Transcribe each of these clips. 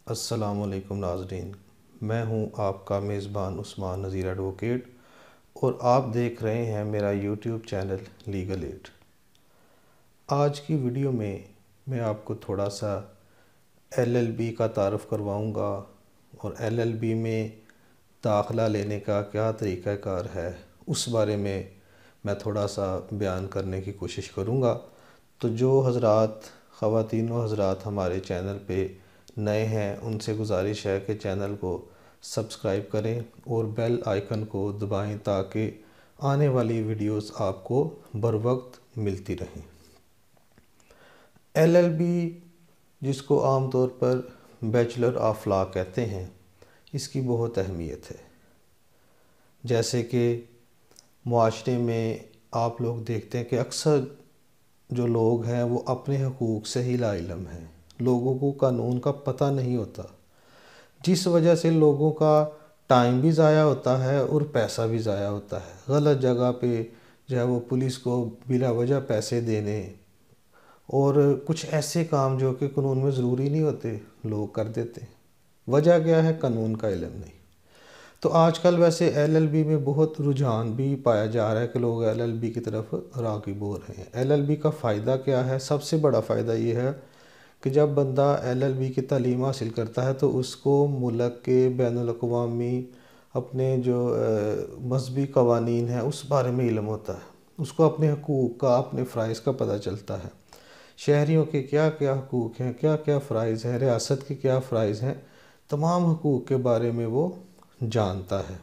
अस्सलामुअलैकुम नाज़रीन, मैं हूं आपका मेज़बान उस्मान नज़ीर एडवोकेट और आप देख रहे हैं मेरा यूट्यूब चैनल लीगल एड। आज की वीडियो में मैं आपको थोड़ा सा एलएलबी का तारुफ़ करवाऊंगा और एलएलबी में दाखिला लेने का क्या तरीक़ाकार है उस बारे में मैं थोड़ा सा बयान करने की कोशिश करूंगा। तो जो हज़रात ख़वातीन व हज़रात हमारे चैनल पे नए हैं उनसे गुजारिश है कि चैनल को सब्सक्राइब करें और बेल आइकन को दबाएं ताकि आने वाली वीडियोस आपको बर वक्त मिलती रहें। एलएलबी जिसको आम तौर पर बैचलर ऑफ लॉ कहते हैं, इसकी बहुत अहमियत है। जैसे कि मुआशरे में आप लोग देखते हैं कि अक्सर जो लोग हैं वो अपने हकूक़ से ही लाइलम हैं, लोगों को कानून का पता नहीं होता, जिस वजह से लोगों का टाइम भी ज़ाया होता है और पैसा भी ज़ाया होता है। गलत जगह पे जो है वो पुलिस को बिला वजह पैसे देने और कुछ ऐसे काम जो कि कानून में ज़रूरी नहीं होते लोग कर देते हैं। वजह क्या है? कानून का इल्म नहीं। तो आजकल वैसे एलएलबी में बहुत रुझान भी पाया जा रहा है कि लोग एलएलबी की तरफ राग़िब हो रहे हैं। एलएलबी का फ़ायदा क्या है? सबसे बड़ा फ़ायदा ये है कि जब बंदा एलएलबी की तालीम हासिल करता है तो उसको मुल्क के बैनुल-अक़वामी अपने जो मज़हबी क़वानीन हैं उस बारे में इल्म होता है। उसको अपने हकूक़ का, अपने फ़राइज़ का पता चलता है। शहरियों के क्या क्या हकूक़ हैं, क्या क्या फ़राइज़ हैं, रियासत के क्या फ़राइज़ हैं, तमाम हकूक़ के बारे में वो जानता है।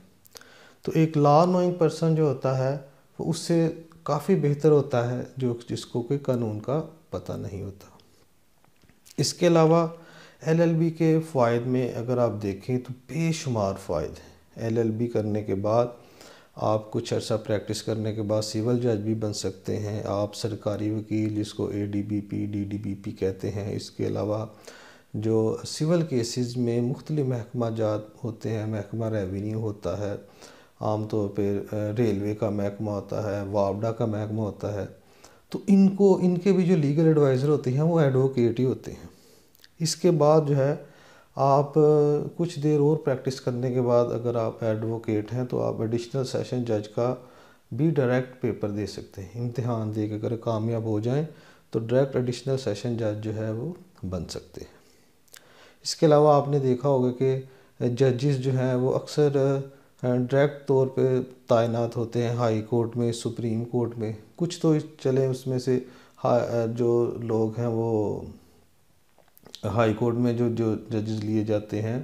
तो एक लॉ नोइंग पर्सन जो होता है वो उससे काफ़ी बेहतर होता है जो जिसको कोई कानून का पता नहीं होता। इसके अलावा एलएलबी के फ़ायदे में अगर आप देखें तो बेशुमार फ़ायदे हैं। एलएलबी करने के बाद आप कुछ अर्सा प्रैक्टिस करने के बाद सिविल जज भी बन सकते हैं। आप सरकारी वकील जिसको एडीबीपी डीडीबीपी कहते हैं। इसके अलावा जो सिविल केसेस में मुख्तलिफ महकमा जात होते हैं, महकमा रेवेन्यू होता है, आम तौर पर रेलवे का महकमा होता है, वापडा का महकमा होता है, तो इनके भी जो लीगल एडवाइज़र होते हैं वो एडवोकेट ही होते हैं। इसके बाद जो है आप कुछ देर और प्रैक्टिस करने के बाद अगर आप एडवोकेट हैं तो आप एडिशनल सेशन जज का भी डायरेक्ट पेपर दे सकते हैं। इम्तिहान दे के अगर कामयाब हो जाएं तो डायरेक्ट एडिशनल सेशन जज जो है वो बन सकते हैं। इसके अलावा आपने देखा होगा कि जजेस जो हैं वो अक्सर डायरेक्ट तौर पे तैनात होते हैं हाई कोर्ट में, सुप्रीम कोर्ट में। कुछ तो चले उसमें से जो लोग हैं वो हाई कोर्ट में जो जो जजेस लिए जाते हैं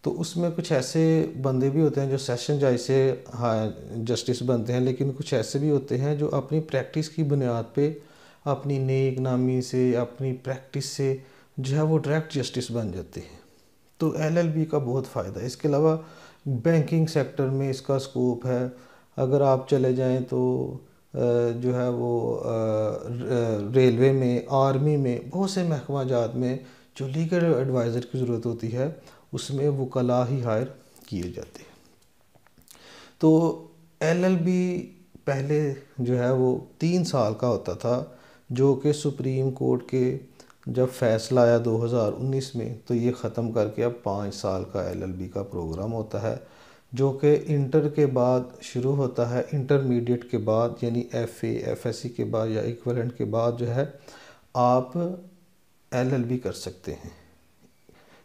तो उसमें कुछ ऐसे बंदे भी होते हैं जो सेशन जज से जस्टिस बनते हैं, लेकिन कुछ ऐसे भी होते हैं जो अपनी प्रैक्टिस की बुनियाद पे, अपनी नेक नामी से, अपनी प्रैक्टिस से जो है वो डायरेक्ट जस्टिस बन जाते हैं। तो एलएलबी का बहुत फ़ायदा है। इसके अलावा बैंकिंग सेक्टर में इसका स्कोप है। अगर आप चले जाएं तो जो है वो रेलवे में, आर्मी में, बहुत से महकमा जात में जो लीगल एडवाइज़र की ज़रूरत होती है उसमें वकला ही हायर किए जाते हैं। तो एलएलबी पहले जो है वो 3 साल का होता था, जो कि सुप्रीम कोर्ट के जब फ़ैसला आया 2019 में तो ये ख़त्म करके अब 5 साल का एलएलबी का प्रोग्राम होता है, जो कि इंटर के बाद शुरू होता है। इंटरमीडिएट के बाद यानी एफए, एफएससी के बाद या इक्विवेलेंट के बाद जो है आप एलएलबी कर सकते हैं।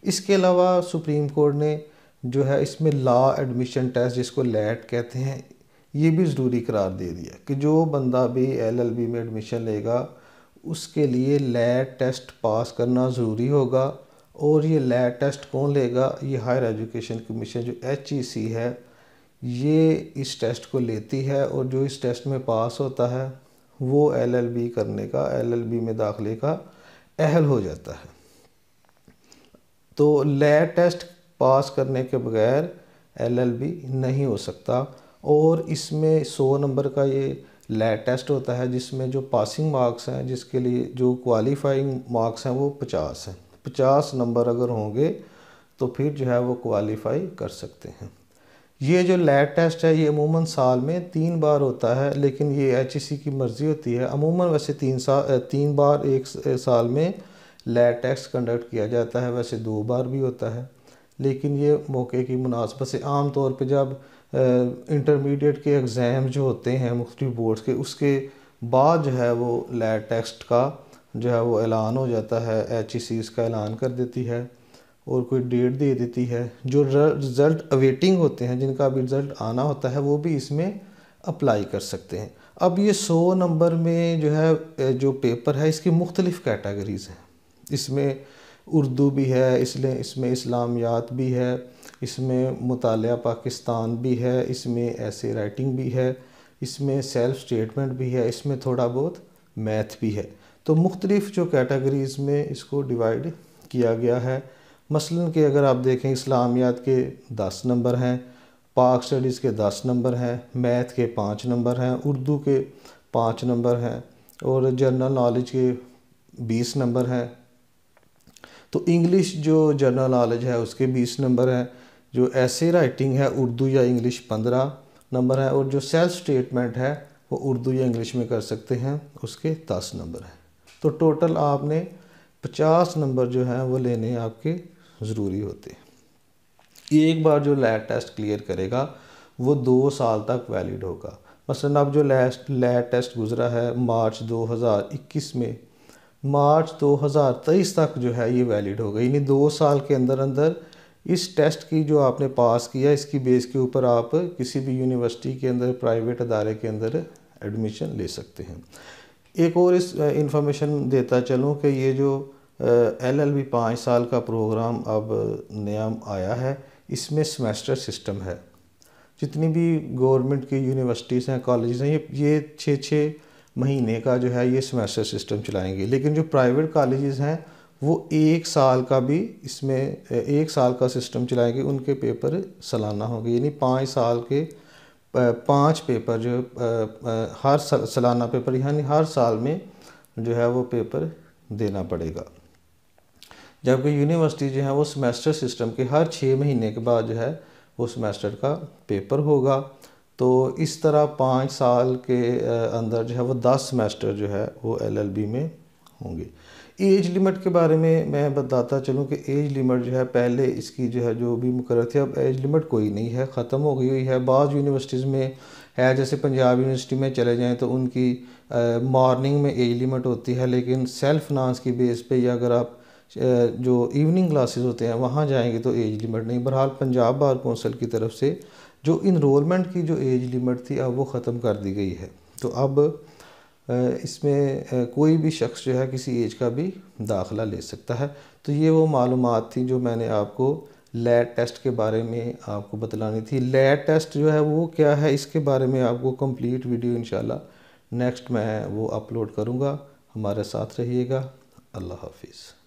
इसके अलावा सुप्रीम कोर्ट ने जो है इसमें लॉ एडमिशन टेस्ट जिसको लैट कहते हैं ये भी ज़रूरी करार दे दिया कि जो बंदा भी एलएलबी में एडमिशन लेगा उसके लिए लैट टेस्ट पास करना ज़रूरी होगा। और ये लैट टेस्ट कौन लेगा? ये हायर एजुकेशन कमीशन जो HEC है ये इस टेस्ट को लेती है और जो इस टेस्ट में पास होता है वो एलएलबी करने का, एलएलबी में दाखिले का अहल हो जाता है। तो लैट टेस्ट पास करने के बगैर एलएलबी नहीं हो सकता। और इसमें 100 नंबर का ये लैट टेस्ट होता है जिसमें जो पासिंग मार्क्स हैं, जिसके लिए जो क्वालिफाइंग मार्क्स हैं वो 50 हैं। 50 नंबर अगर होंगे तो फिर जो है वो क्वालिफाई कर सकते हैं। ये जो लैट टेस्ट है ये अमूमन साल में 3 बार होता है, लेकिन ये HEC की मर्ज़ी होती है। अमूमन वैसे 3 बार एक साल में लैब टेस्ट कंडक्ट किया जाता है, वैसे 2 बार भी होता है, लेकिन ये मौके की मुनासबत से आम तौर पे जब इंटरमीडिएट के एग्ज़ाम जो होते हैं मुख्तलिफ बोर्ड्स के, उसके बाद जो है वो लैब टेस्ट का जो है वो ऐलान हो जाता है, HEC इसका ऐलान कर देती है और कोई डेट दे देती है। जो रिज़ल्ट अवेटिंग होते हैं, जिनका अभी रिज़ल्ट आना होता है, वो भी इसमें अप्लाई कर सकते हैं। अब ये 100 नंबर में जो है जो पेपर है, इसकी मुख्तलिफ़ कैटेगरीज़ हैं। इसमें उर्दू भी है, इसलिए इसमें इस्लामियात भी है, इसमें मुतालिया पाकिस्तान भी है, इसमें ऐसे राइटिंग भी है, इसमें सेल्फ स्टेटमेंट भी है, इसमें थोड़ा बहुत मैथ भी है। तो मुख्तलिफ़ जो कैटेगरीज़ में इसको डिवाइड किया गया है। मसलन कि अगर आप देखें, इस्लामियात के 10 नंबर हैं, पाक स्टडीज़ के 10 नंबर हैं, मैथ के 5 नंबर हैं, उर्दू के 5 नंबर हैं और जनरल नॉलेज के 20 नंबर हैं। तो इंग्लिश जो जनरल नॉलेज है उसके 20 नंबर हैं। जो ऐसे राइटिंग है उर्दू या इंग्लिश 15 नंबर है और जो सेल्फ स्टेटमेंट है वो उर्दू या इंग्लिश में कर सकते हैं, उसके 10 नंबर हैं। तो टोटल आपने 50 नंबर जो हैं वो लेने आपके ज़रूरी होते हैं। एक बार जो लैब टेस्ट क्लियर करेगा वो 2 साल तक वैलिड होगा। मसलन अब जो लैब टेस्ट गुज़रा है मार्च 2021 में, मार्च 2023 तक जो है ये वैलिड होगा, यानी 2 साल के अंदर अंदर इस टेस्ट की जो आपने पास किया, इसकी बेस के ऊपर आप किसी भी यूनिवर्सिटी के अंदर, प्राइवेट अदारे के अंदर एडमिशन ले सकते हैं। एक और इस इंफॉर्मेशन देता चलूँ कि ये जो LLB 5 साल का प्रोग्राम अब नया आया है, इसमें सेमेस्टर सिस्टम है। जितनी भी गवर्नमेंट की यूनिवर्सिटीज़ हैं, कॉलेज हैं, ये 6-6 महीने का जो है ये सेमेस्टर सिस्टम चलाएंगे। लेकिन जो प्राइवेट कॉलेजेस हैं वो 1 साल का भी इसमें 1 साल का सिस्टम चलाएंगे। उनके पेपर सालाना होंगे, यानी 5 साल के 5 पेपर जो हर सालाना पेपर, यानी हर साल में जो है वो पेपर देना पड़ेगा। जबकि यूनिवर्सिटी जो है वो सेमेस्टर सिस्टम के हर 6 महीने के बाद जो है वो सेमेस्टर का पेपर होगा। तो इस तरह 5 साल के अंदर जो है वो 10 सेमेस्टर जो है वो LLB में होंगे। एज लिमिट के बारे में मैं बताता चलूँ कि एज लिमिट जो है पहले इसकी जो है जो भी मुकर्रर थी, अब एज लिमिट कोई नहीं है, ख़त्म हो गई हुई है। बाज़ यूनिवर्सिटीज़ में है, जैसे पंजाब यूनिवर्सिटी में चले जाएं तो उनकी मॉर्निंग में एज लिमिट होती है, लेकिन सेल्फ फिनांस की बेस पे या अगर आप जो इवनिंग क्लासेस होते हैं वहाँ जाएंगे तो एज लिमिट नहीं। बहरहाल पंजाब बार कौंसिल की तरफ से जो इनरोलमेंट की जो एज लिमिट थी अब वो ख़त्म कर दी गई है। तो अब इसमें कोई भी शख्स जो है किसी एज का भी दाखिला ले सकता है। तो ये वो मालूमात थी जो मैंने आपको लैब टेस्ट के बारे में आपको बतलानी थी। लैब टेस्ट जो है वो क्या है, इसके बारे में आपको कंप्लीट वीडियो इंशाल्लाह नेक्स्ट मैं वो अपलोड करूँगा। हमारे साथ रहिएगा। अल्लाह हाफिज़।